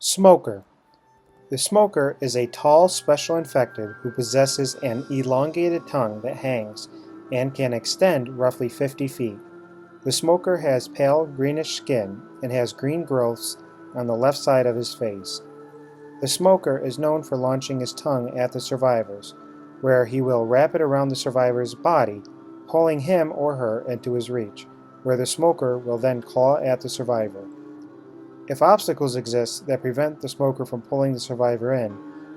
Smoker. The smoker is a tall special infected who possesses an elongated tongue that hangs and can extend roughly 50 feet. The smoker has pale greenish skin and has green growths on the left side of his face. The smoker is known for launching his tongue at the survivors, where he will wrap it around the survivor's body, pulling him or her into his reach, where the smoker will then claw at the survivor. If obstacles exist that prevent the smoker from pulling the survivor in,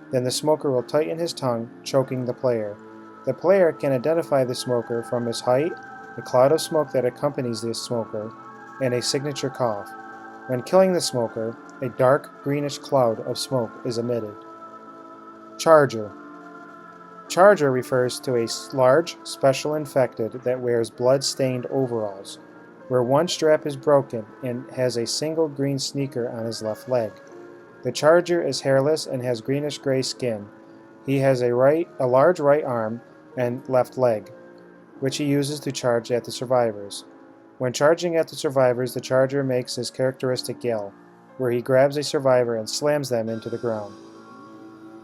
then the smoker will tighten his tongue, choking the player. The player can identify the smoker from his height, the cloud of smoke that accompanies the smoker, and a signature cough. When killing the smoker, a dark greenish cloud of smoke is emitted. Charger. Charger refers to a large, special infected that wears blood-stained overalls, where one strap is broken and has a single green sneaker on his left leg. The Charger is hairless and has greenish-gray skin. He has a large right arm and left leg, which he uses to charge at the survivors. When charging at the survivors, the Charger makes his characteristic yell, where he grabs a survivor and slams them into the ground.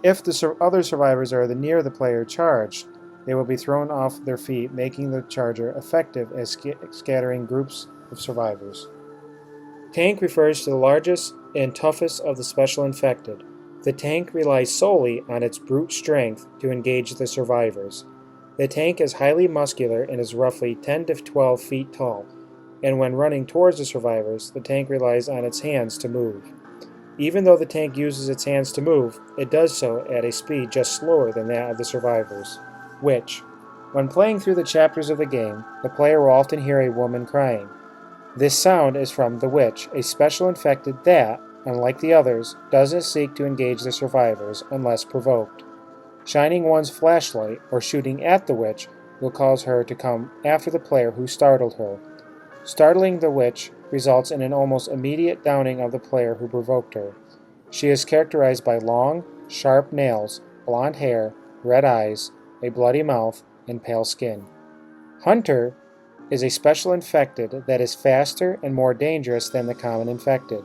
If the other survivors are near the player charged, they will be thrown off their feet, making the Charger effective as scattering groups of survivors. Tank refers to the largest and toughest of the special infected. The tank relies solely on its brute strength to engage the survivors. The tank is highly muscular and is roughly 10 to 12 feet tall, and when running towards the survivors, the tank relies on its hands to move. Even though the tank uses its hands to move, it does so at a speed just slower than that of the survivors. Witch. When playing through the chapters of the game, the player will often hear a woman crying. This sound is from the Witch, a special infected that, unlike the others, doesn't seek to engage the survivors unless provoked. Shining one's flashlight or shooting at the Witch will cause her to come after the player who startled her. Startling the Witch results in an almost immediate downing of the player who provoked her. She is characterized by long, sharp nails, blonde hair, red eyes, a bloody mouth, and pale skin. Hunter is a special infected that is faster and more dangerous than the common infected.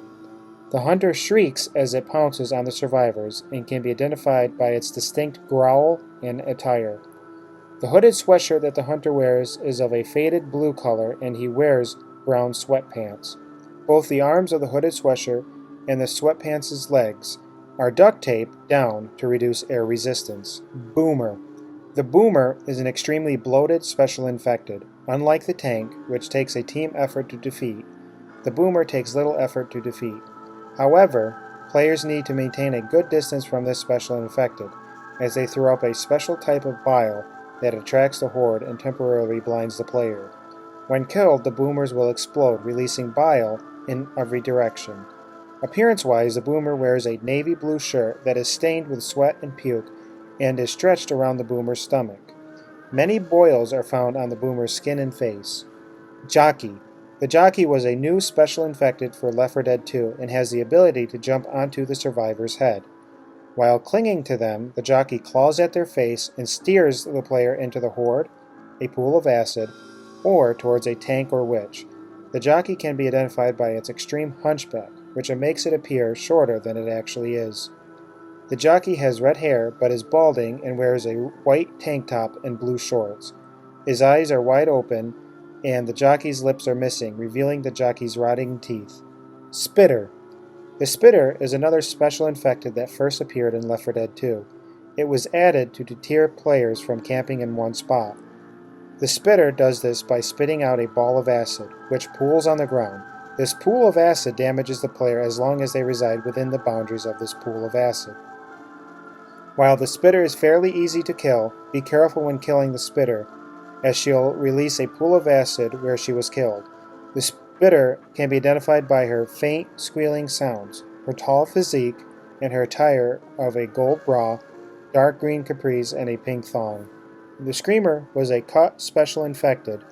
The hunter shrieks as it pounces on the survivors and can be identified by its distinct growl and attire. The hooded sweatshirt that the hunter wears is of a faded blue color, and he wears brown sweatpants. Both the arms of the hooded sweatshirt and the sweatpants' legs are duct taped down to reduce air resistance. Boomer. The Boomer is an extremely bloated special infected. Unlike the tank, which takes a team effort to defeat, the Boomer takes little effort to defeat. However, players need to maintain a good distance from this special infected, as they throw up a special type of bile that attracts the horde and temporarily blinds the player. When killed, the Boomers will explode, releasing bile in every direction. Appearance-wise, the Boomer wears a navy blue shirt that is stained with sweat and puke and is stretched around the Boomer's stomach. Many boils are found on the Boomer's skin and face. Jockey. The Jockey was a new special infected for Left 4 Dead 2 and has the ability to jump onto the survivor's head. While clinging to them, the Jockey claws at their face and steers the player into the horde, a pool of acid, or towards a tank or witch. The Jockey can be identified by its extreme hunchback, which makes it appear shorter than it actually is. The Jockey has red hair but is balding and wears a white tank top and blue shorts. His eyes are wide open, and the Jockey's lips are missing, revealing the Jockey's rotting teeth. Spitter. The Spitter is another special infected that first appeared in Left 4 Dead 2. It was added to deter players from camping in one spot. The Spitter does this by spitting out a ball of acid, which pools on the ground. This pool of acid damages the player as long as they reside within the boundaries of this pool of acid. While the Spitter is fairly easy to kill, be careful when killing the Spitter, as she'll release a pool of acid where she was killed. The Spitter can be identified by her faint, squealing sounds, her tall physique, and her attire of a gold bra, dark green capris, and a pink thong. The Screamer was a cut special infected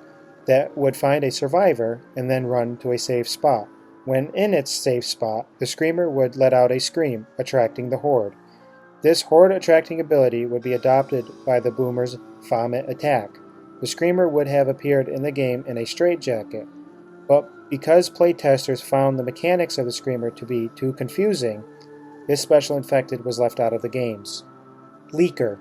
that would find a survivor and then run to a safe spot. When in its safe spot, the Screamer would let out a scream, attracting the horde. This horde-attracting ability would be adopted by the Boomer's vomit attack. The Screamer would have appeared in the game in a straitjacket, but because playtesters found the mechanics of the Screamer to be too confusing, This special infected was left out of the games. Leaker.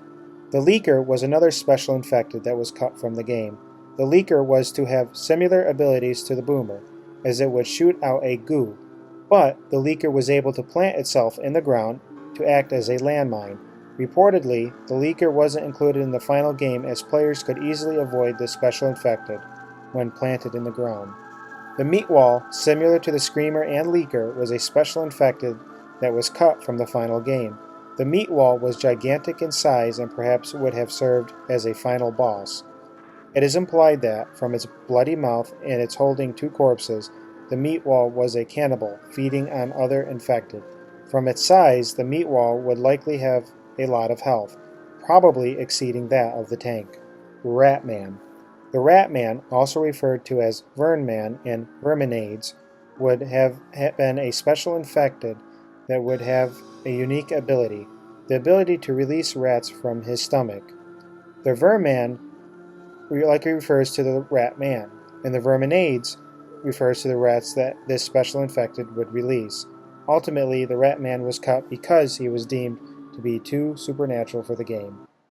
The Leaker was another special infected that was cut from the game. The Leaker was to have similar abilities to the Boomer, as it would shoot out a goo, but the Leaker was able to plant itself in the ground to act as a landmine. Reportedly, the Leaker wasn't included in the final game as players could easily avoid this special infected when planted in the ground. The Meatwall, similar to the Screamer and Leaker, was a special infected that was cut from the final game. The Meatwall was gigantic in size and perhaps would have served as a final boss. It is implied that, from its bloody mouth and its holding two corpses, the Meatwall was a cannibal, feeding on other infected. From its size, the Meatwall would likely have a lot of health, probably exceeding that of the tank. Ratman. The Ratman, also referred to as Vernman and Verminades, would have been a special infected that would have a unique ability, the ability to release rats from his stomach. The Verman likely refers to the Ratman, and the Verminades refers to the rats that this special infected would release. Ultimately, the Ratman was cut because he was deemed to be too supernatural for the game.